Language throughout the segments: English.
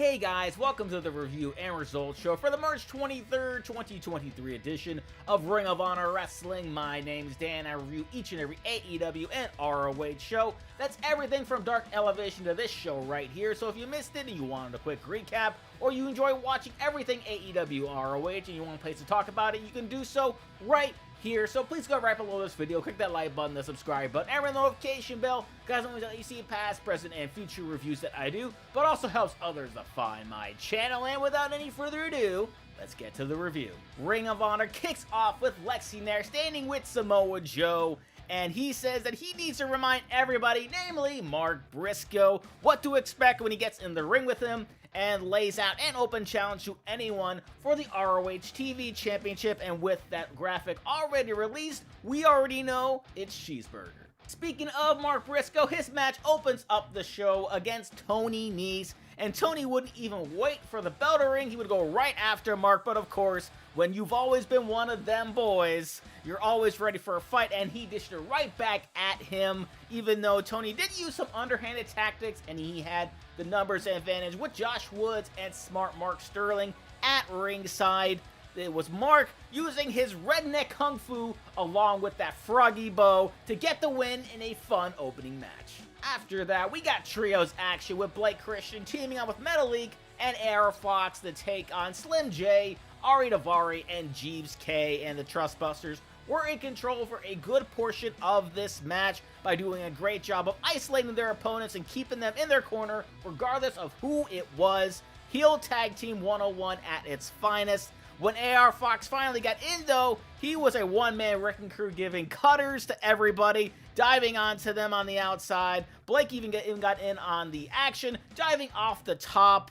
Hey guys, welcome to the review and results show for the March 23rd, 2023 edition of Ring of Honor Wrestling. My name's Dan. I review each and every AEW and ROH show. That's everything from Dark Elevation to this show right here. So if you missed it and you wanted a quick recap, or you enjoy watching everything AEW ROH and you want a place to talk about it, you can do so right here. So please go right below this video, click that like button, the subscribe button, and ring the notification bell. Guys, only let you see past, present, and future reviews that I do, but also helps others to find my channel. And without any further ado, let's get to the review. Ring of Honor kicks off with Lexi Nair standing with Samoa Joe, and he says that he needs to remind everybody, namely Mark Briscoe, what to expect when he gets in the ring with him, and lays out an open challenge to anyone for the ROH TV Championship. And with that graphic already released, we already know it's Cheeseburger. Speaking of Mark Briscoe, his match opens up the show against Tony Nese, and Tony wouldn't even wait for the bell to ring. He would go right after Mark, but of course, when you've always been one of them boys, you're always ready for a fight, and he dished it right back at him, even though Tony did use some underhanded tactics, and he had the numbers advantage with Josh Woods and smart Mark Sterling at ringside. It was Mark using his redneck kung fu along with that froggy bow to get the win in a fun opening match. After that, we got trios action with Blake Christian teaming up with Metalik and Air Fox to take on Slim J, Ari Daivari, and Jeeves K, and the Trustbusters were in control for a good portion of this match by doing a great job of isolating their opponents and keeping them in their corner regardless of who it was. Heel Tag Team 101 at its finest. When AR Fox finally got in though, he was a one-man wrecking crew giving cutters to everybody, diving onto them on the outside. Blake even got in on the action, diving off the top.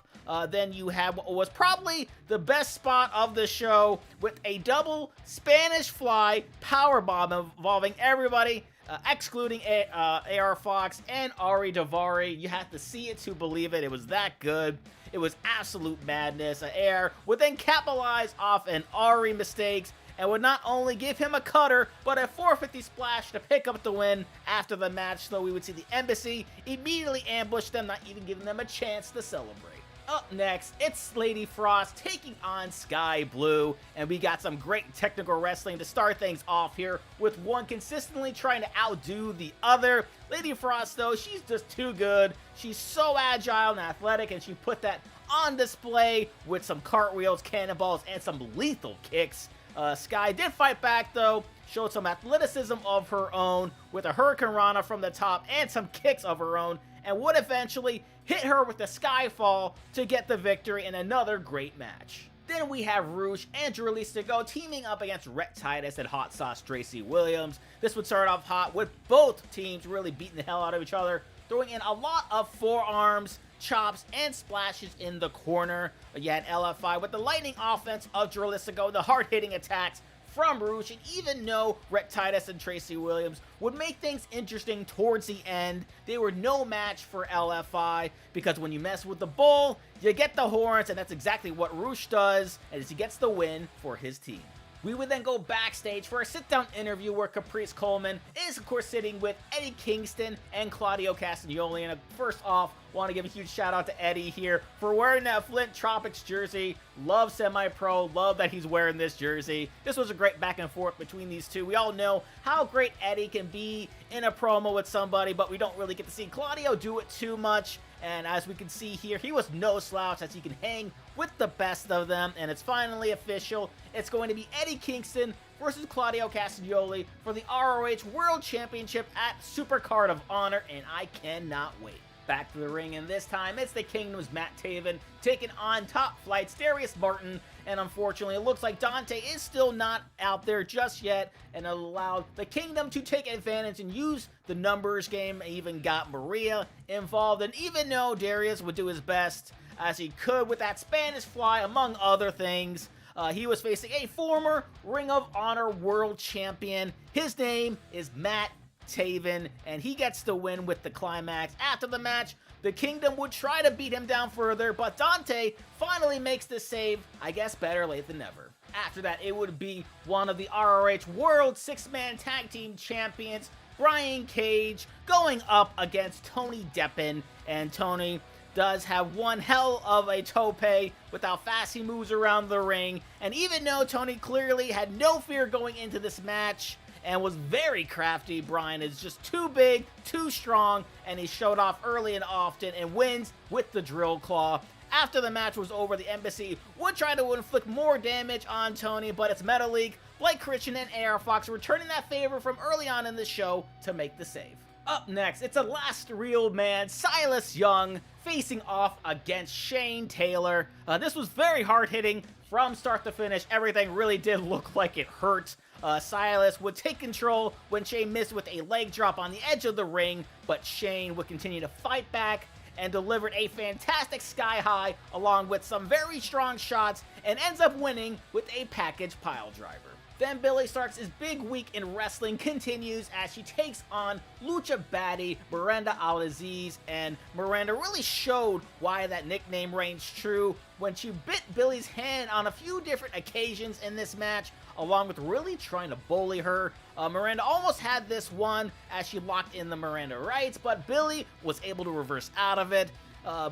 Then you had what was probably the best spot of the show with a double Spanish fly powerbomb involving everybody, excluding AR Fox and Ari Daivari. You have to see it to believe it. It was that good. It was absolute madness. AR would then capitalize off an Ari mistakes and would not only give him a cutter, but a 450 splash to pick up the win. After the match, though, we would see the Embassy immediately ambush them, not even giving them a chance to celebrate. Up next, it's Lady Frost taking on Skye Blue, and we got some great technical wrestling to start things off here, with one consistently trying to outdo the other. Lady Frost, though, she's just too good. She's so agile and athletic, and she put that on display with some cartwheels, cannonballs, and some lethal kicks. Skye did fight back, though, showed some athleticism of her own with a Hurricane Rana from the top and some kicks of her own, and would eventually hit her with the Skyfall to get the victory in another great match. Then we have Rouge and Dralistico teaming up against Rhett, Titus, and Hot Sauce Tracy Williams. This would start off hot with both teams really beating the hell out of each other, throwing in a lot of forearms, chops, and splashes in the corner. You had LFI with the lightning offense of Dralistico, the hard-hitting attacks from Rouge, and even though Rhett, Titus, and Tracy Williams would make things interesting towards the end, they were no match for LFI, because when you mess with the bull, you get the horns, and that's exactly what Rouge does, as he gets the win for his team. We would then go backstage for a sit-down interview where Caprice Coleman is, of course, sitting with Eddie Kingston and Claudio Castagnoli. And first off, want to give a huge shout-out to Eddie here for wearing that Flint Tropics jersey. Love Semi-Pro. Love that he's wearing this jersey. This was a great back and forth between these two. We all know how great Eddie can be in a promo with somebody, but we don't really get to see Claudio do it too much. And as we can see here, he was no slouch, as he can hang with the best of them. And it's finally official. It's going to be Eddie Kingston versus Claudio Castagnoli for the ROH World Championship at Supercard of Honor, and I cannot wait. Back to the ring, and this time it's the Kingdom's Matt Taven taking on Top Flight's Darius Martin, and unfortunately it looks like Dante is still not out there just yet, and it allowed the Kingdom to take advantage and use the numbers game. Even got Maria involved, and even though Darius would do his best as he could with that Spanish fly among other things, he was facing a former Ring of Honor World Champion. His name is Matt Taven, and he gets the win with the climax. After the match, the Kingdom would try to beat him down further, but Dante finally makes the save. I guess better late than never. After that, it would be one of the ROH World 6-Man Tag Team Champions, Brian Cage, going up against Tony Deppen, and Tony does have one hell of a tope with how fast he moves around the ring. And even though Tony clearly had no fear going into this match and was very crafty, Bryan is just too big, too strong, and he showed off early and often and wins with the drill claw. After the match was over, the Embassy would try to inflict more damage on Tony, but it's Metalik, Blake Christian, and AR Fox returning that favor from early on in the show to make the save. Up next, it's a last real man, Silas Young, facing off against Shane Taylor. This was very hard-hitting from start to finish. Everything really did look like it hurt. Silas would take control when Shane missed with a leg drop on the edge of the ring, but Shane would continue to fight back and delivered a fantastic Skye high along with some very strong shots and ends up winning with a package pile driver. Then Billie Starkz' big week in wrestling continues as she takes on Lucha baddie Miranda Alize, and Miranda really showed why that nickname reigns true when she bit Billie's hand on a few different occasions in this match, along with really trying to bully her. Miranda almost had this one as she locked in the Miranda rights, but Billie was able to reverse out of it.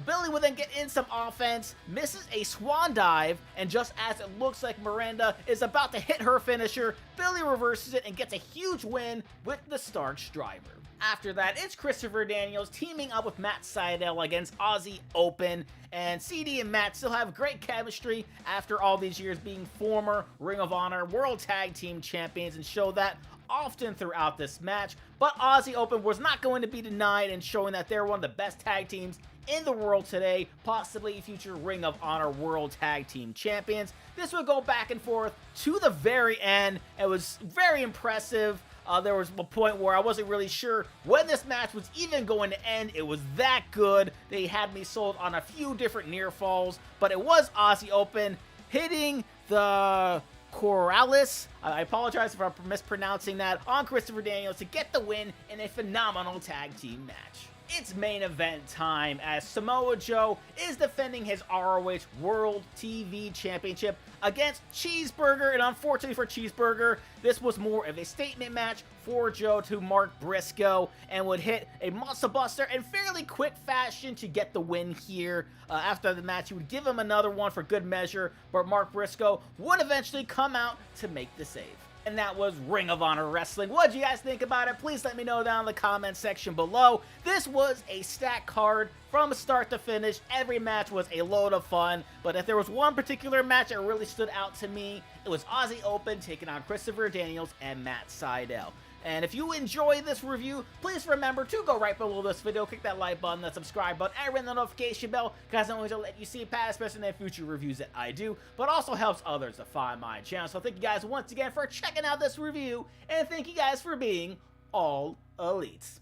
Billie would then get in some offense, misses a swan dive, and just as it looks like Miranda is about to hit her finisher, Billie reverses it and gets a huge win with the Starkz driver. After that, it's Christopher Daniels teaming up with Matt Sydal against Aussie Open, and CD and Matt still have great chemistry after all these years being former Ring of Honor World Tag Team Champions, and show that often throughout this match. But Aussie Open was not going to be denied in showing that they're one of the best tag teams in the world today, possibly future Ring of Honor World Tag Team Champions. This would go back and forth to the very end. It was very impressive. There was a point where I wasn't really sure when this match was even going to end. It was that good. They had me sold on a few different near falls, but it was Aussie Open hitting the Corrales, I apologize if I'm mispronouncing that, on Christopher Daniels to get the win in a phenomenal tag team match. It's main event time as Samoa Joe is defending his ROH World TV Championship against Cheeseburger, and unfortunately for Cheeseburger, this was more of a statement match for Joe to mark Briscoe, and would hit a muscle buster in fairly quick fashion to get the win here. After the match, he would give him another one for good measure, but Mark Briscoe would eventually come out to make the save. And that was Ring of Honor Wrestling. What did you guys think about it? Please let me know down in the comment section below. This was a stacked card from start to finish. Every match was a load of fun, but if there was one particular match that really stood out to me, it was Aussie Open taking on Christopher Daniels and Matt Sydal. And if you enjoy this review, please remember to go right below this video, click that like button, that subscribe button, and ring the notification bell, because not only to let you see past, present, and future reviews that I do, but also helps others to find my channel. So thank you guys once again for checking out this review, and thank you guys for being all elites.